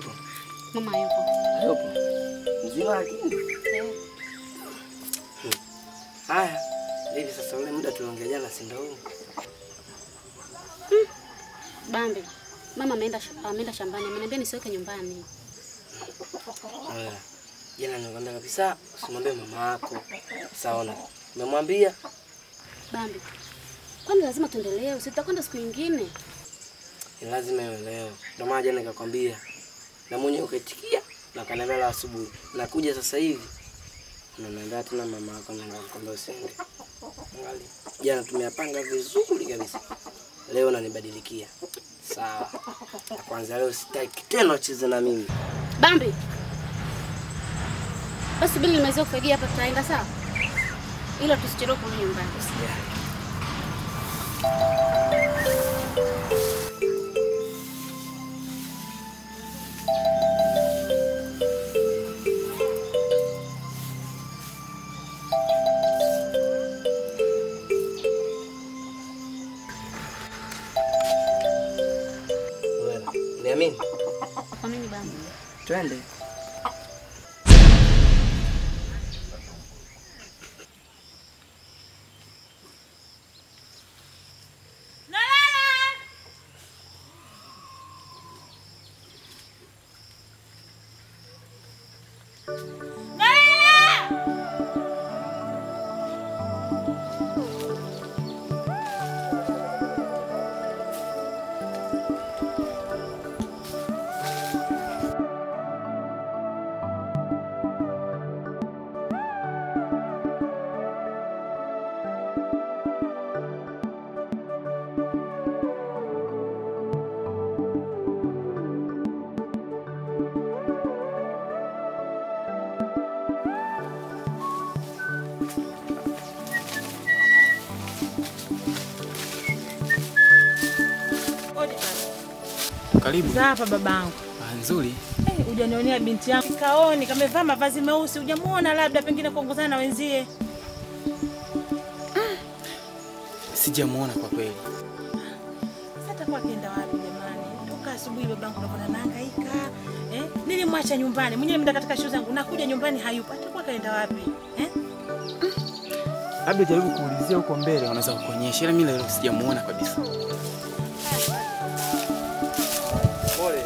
yupo? Mama yupo. Yupo. Mzima lakini. Haya, hivi sasa ule muda tuliongea jana si ndio huu? Bambi, mama ameenda shambani, ameniambia nisiweke nyumbani. Jana nilikwambia kabisa usimwambie mama yako. Sawa. Umemwambia? Bambi, kwani lazima tuendelee? Usitakwenda siku nyingine. Ni lazima leo. Ndio maana jana nikakwambia. Na mwenyewe ukaitikia na kaniambia asubuhi. Nakuja sasa hivi. Unaniambia tena mama yako anakwambia usiende. Angalia. Jana tumeyapanga vizuri kabisa. Leo unanibadilikia. Sawa. Na kwanza leo sitaki tena ucheze na mimi. Bambi. Basi bili nimeweza kufagia hapa tutaenda sawa? Ila tusichelewe kurudi nyumbani. Niamini? Kwa nini Bambi? Twende. Karibu. Hapa babangu. Nzuri. Hujanionea binti yangu. Kaoni kamevaa mavazi meusi, hujamuona labda pengine kuongozana na wenzie. Sijamuona kwa kweli. Sasa kwa kenda wapi jamani? Toka asubuhi babangu naona nahangaika. Nilimwacha nyumbani. Mwenyewe mda katika shughuli zangu nakuja nyumbani hayupo. Atakuwa kaenda wapi? Labda jaribu kuulizia huko mbele wanaweza kukuonyesha. Ila mimi leo sijamuona kabisa. Pole.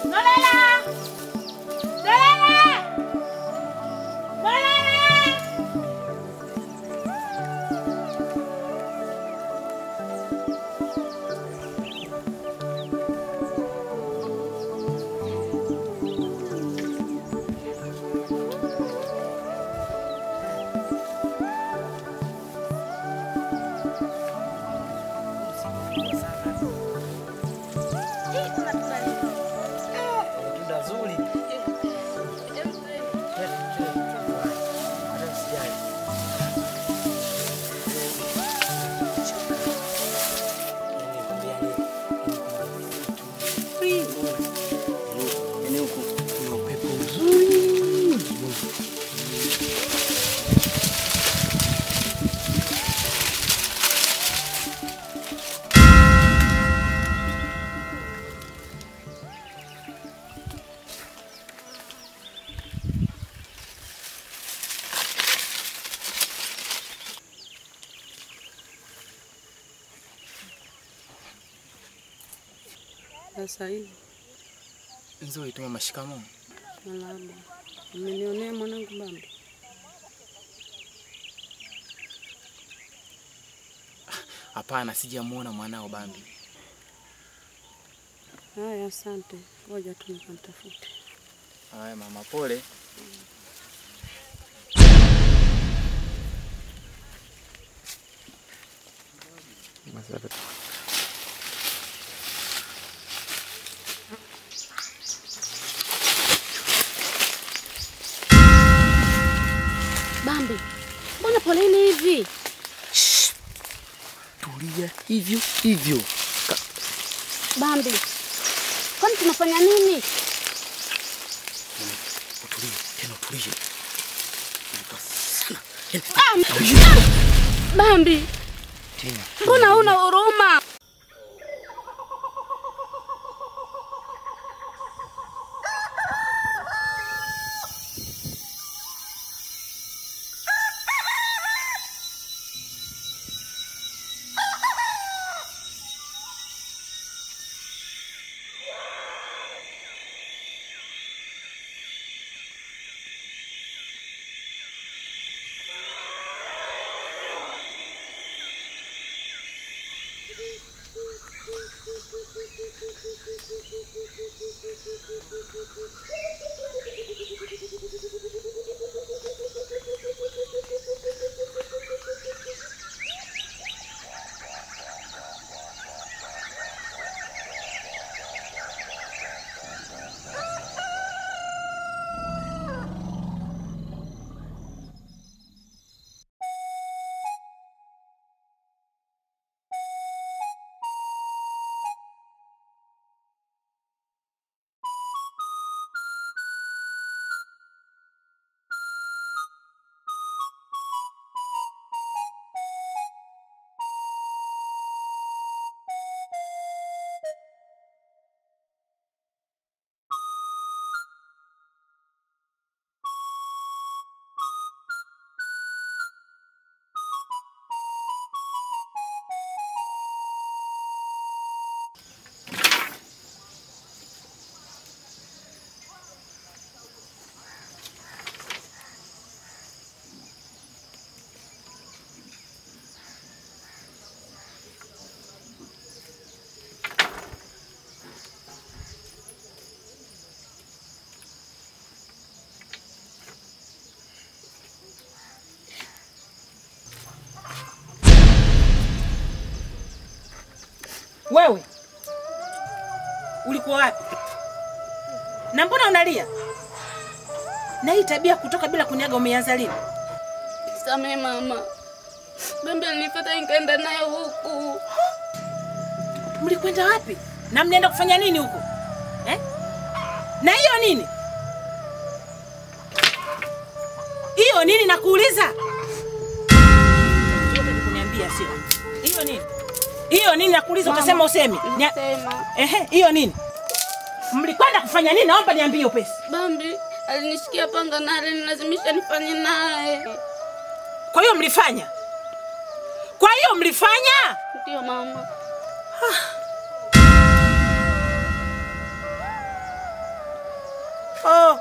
Nolela! Nolela! Nolela! Sasa hivi. Nzuri tu mama, shikamoo. Malaba. Umenionea mwanangu Bambi? Hapana, sijamuona mwanao Bambi. Haya, asante. Ngoja tu nikamtafute. Haya mama, pole. Bambi, mbona poleni hivi? Tulia hivyo. Bambi, kwani tunafanya nini? Tulie. Bambi, mbona huna huruma? Wewe ulikuwa wapi? Na mbona unalia? Na hii tabia kutoka bila kuniaga umeanza lini? Samee mama. Bambi alinifuata nikaenda naye huku. Mlikwenda wapi? Na mnaenda kufanya nini huko? Na hiyo nini? Hiyo nini nakuuliza? Unataka kuniambia sio? Hiyo nini? Hiyo nini nakuuliza ukasema usemi? Nisema. Hiyo nini? Mlikwenda kufanya nini? Naomba niambie upesi. Bambi alinishikia panga na alinilazimisha nifanye naye. Kwa hiyo mlifanya? Kwa hiyo mlifanya? Ndio mama. Oh.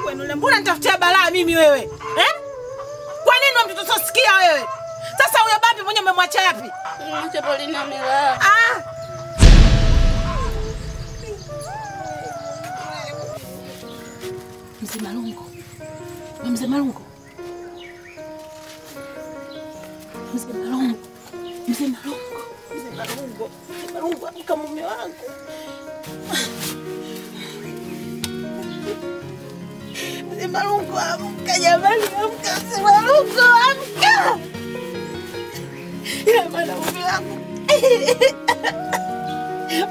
Wewe mbona nitafutia balaa mimi wewe? Kwa nini wewe mtoto sosikia wewe? Sasa huyo Bambi mwenyewe umemwacha wapi? Mwacha Paulina amelala. Mzee Malungo. Mzee Malungo. Mzee Malungo. Mzee Malungo. Mzee Malungo. Mzee Malungo, amka mume wangu. Mzee Malungo, amka jamani, amka Mzee Malungo, amka. Ya maana mume wangu.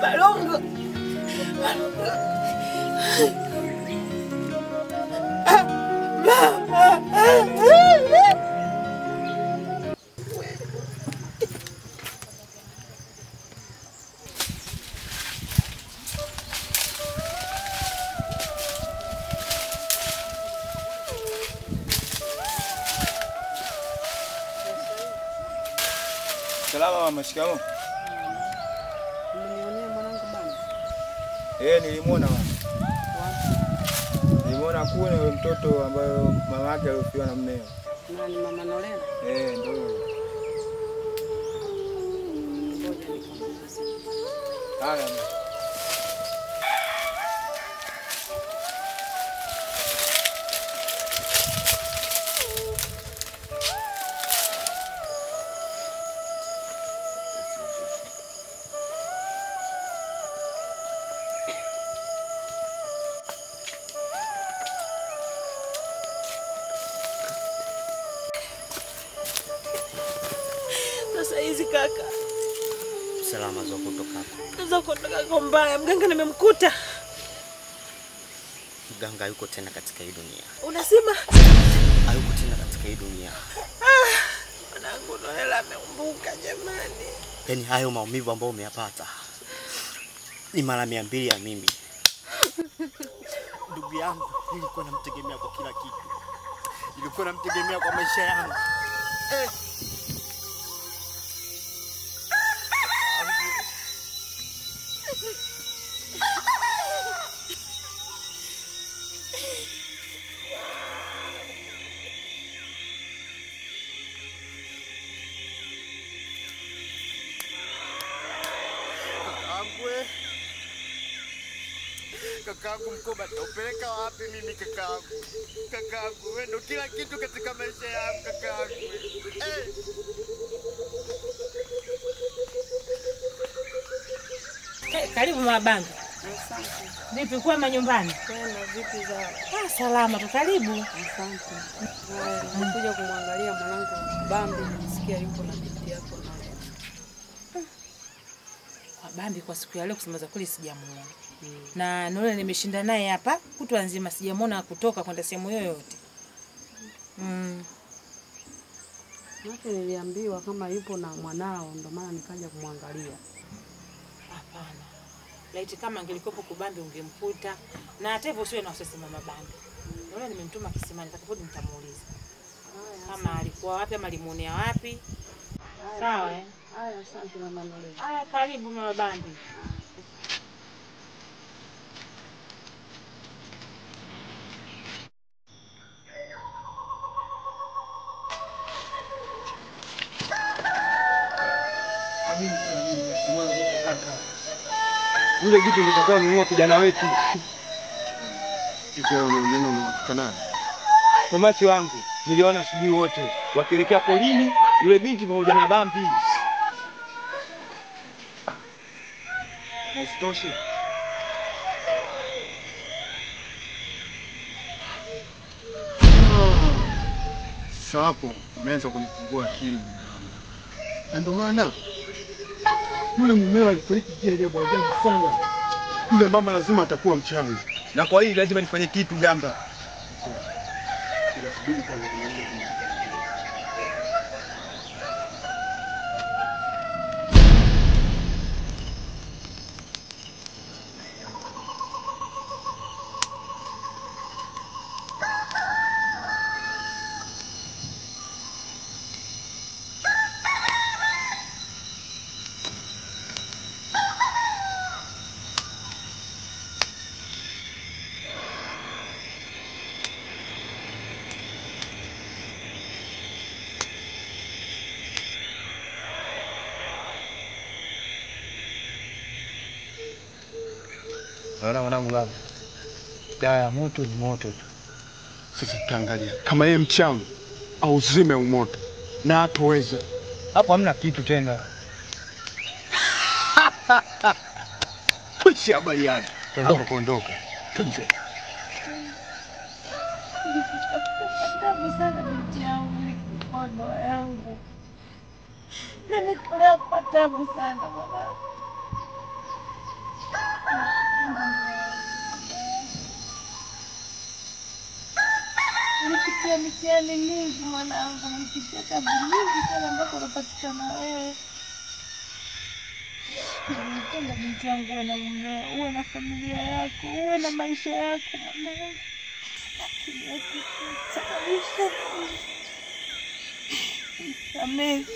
Malungo. Malungo. Salama mama, shikamoo. Unionea mwanangu bana? Nilimwona mama. Nilimwona kule yule mtoto ambaye mama yake alifiwa na mmeo. Nani, mama Nolela? Ndio. Ngoja nikamwasi. Haya. Sasa hizi kaka. Salama za kutoka hapa. Za kutoka kwa mbaya, mganga nimemkuta. Mganga yuko tena katika hii dunia. Unasema? Hayuko tena katika hii dunia. Mwanangu Noela ameumbuka jamani. Yaani hayo maumivu ambayo umeyapata ni mara 200 ya mimi. Ndugu yangu, nilikuwa namtegemea kwa kila kitu. Nilikuwa namtegemea kwa maisha yangu. kakaangu mkoba nitaupeleka wapi mimi kakaangu? Kakaangu wewe ndo kila kitu katika maisha yangu kakaangu. Karibu Mabanga. Asante. Vipi kwa nyumbani? Tena vipi za? Salama tu, karibu. Asante. Nikuja kumwangalia mwanangu Bambi, nisikia yupo na binti yako na. Bambi kwa siku ya leo kusema za kweli sijamuona. Na Nole nimeshinda naye hapa kutwa nzima sijamuona kutoka kwenda sehemu yoyote. Mke niliambiwa kama yupo na mwanao ndio maana nikaja kumwangalia. Hapana. Laiti kama angelikopo kubambi ungemkuta. Na hata hivyo usiwe na wasiwasi mama Bambi. Nole nimemtuma kisimani nitakapodi nitamuuliza. Kama alikuwa wapi ama alimuonea wapi. Sawa eh? Haya, asante mama Nole. Haya, karibu mama Bambi. Yule kitu nitakuwa nunua kijana wetu. Kitu neno unatukana. Mamachi wangu niliona asubuhi wote wakielekea polini yule binti pamoja na Bambi. Nasitoshe. Sapo, umeanza kunifungua akili. Ndio maana yule mumewa alifariki kile ajabu sana. Yule mama lazima atakuwa mchawi. Na kwa hiyo lazima nifanye kitu gamba. Naona mwanangu baba. Dawa ya moto ni moto tu. Sasa tutaangalia kama yeye mchawi au zime umoto na hatoweza. Hapo hamna kitu tena. Pushi habari yake. Tunataka kuondoka. Tunze. Tabu sana binti yangu, mkono yangu. Nilikuwa kwa tabu sana mwanangu. Nilipitia mitihani mingi mwanangu, nilipitia tabu nyingi sana mpaka unapatikana wewe. Nilipenda binti yangu uwe na mume, uwe na familia yako, uwe na maisha yako mwanangu. Sababisha nisamehe.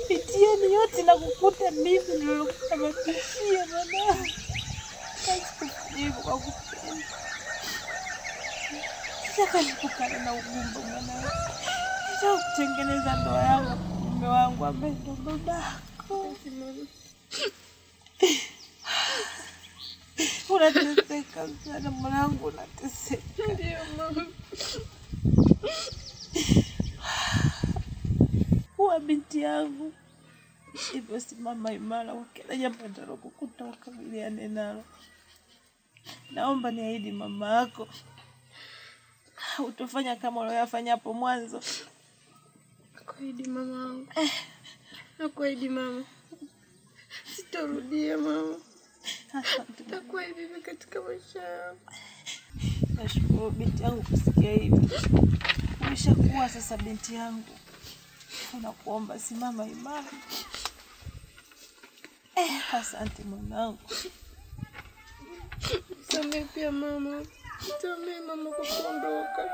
Mitihani yote na kukuta mimi nilikusamatishia mwanangu. Sikujibu kwa kupenda. Sitaka nikukane na ugumba mwanangu. Sitaka kutengeneza ndoa yangu na mume wangu ambaye ndo babako. Unateseka sana mwanangu, unateseka. Ndio mama. Huwa binti yangu. Hivyo simama imara kwa kila jambo nitakapokuta ukabiliane nalo. Naomba niahidi mama yako utofanya kama uliyofanya hapo mwanzo. Nakuahidi mama wangu. Nakuahidi mama. Sitarudia mama. Asante. Nakuahidi katika maisha yangu. Nashukuru binti yangu kusikia hivi. Umeshakuwa sasa binti yangu. Nakuomba simama imara. Asante mwanangu. Samehe pia mama. Samehe mama kwa kuondoka.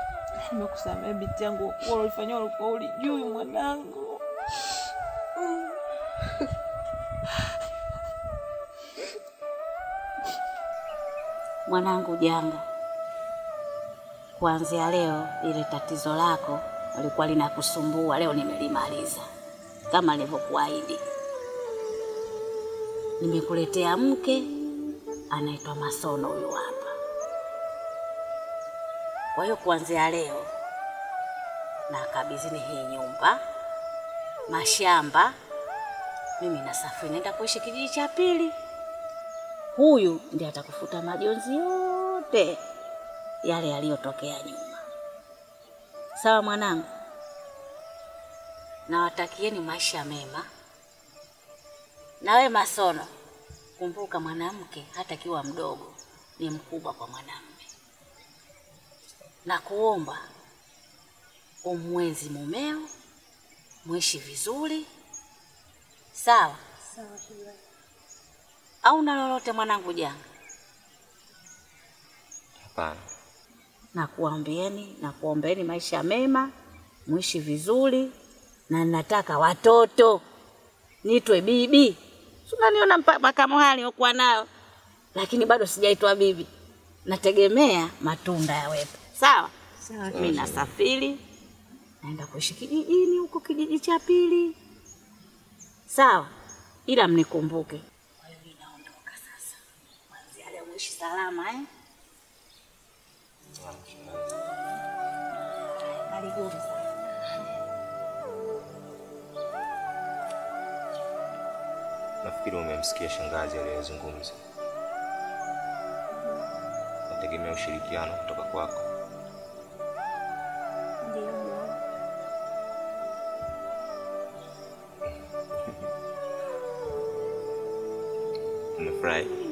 Nimekusamehe binti yangu kwa ulifanywa ulikuwa ulijui mwanangu. Mwanangu Janga, kuanzia leo ile tatizo lako lilikuwa linakusumbua leo nimelimaliza. Kama nilivyokuahidi. Nimekuletea mke anaitwa Masono huyu hapa. Kwa hiyo kuanzia leo na kabizini hii nyumba, mashamba, mimi nasafiri naenda kuishi kijiji cha pili. Huyu ndiye atakufuta majonzi yote yale yaliyotokea nyuma. Sawa mwanangu? Nawatakieni maisha mema. Nawe Masono, kumbuka mwanamke hata kiwa mdogo ni mkubwa kwa mwanamume. Na kuomba umwenzi mumeo, muishi vizuri. Sawa? Sawa shemeji. Au na lolote mwanangu janga? Hapana. Nakuombeeni maisha mema, muishi vizuri, na nataka watoto. Nitwe bibi. Unaniona makamo hali nilikuwa nayo, lakini bado sijaitwa bibi. Nategemea matunda yawepo. Sawa? Sawa. Mimi nasafiri naenda kuishi kijijini huko kijiji cha pili. Sawa? Ila mnikumbuke. Kwa hiyo mimi naondoka sasa. Kwanza leo muishi salama eh? Karibuni sana. Nafikiri umemsikia shangazi aliyezungumza. Nategemea ushirikiano kutoka kwako. Ndio. Umefurahi?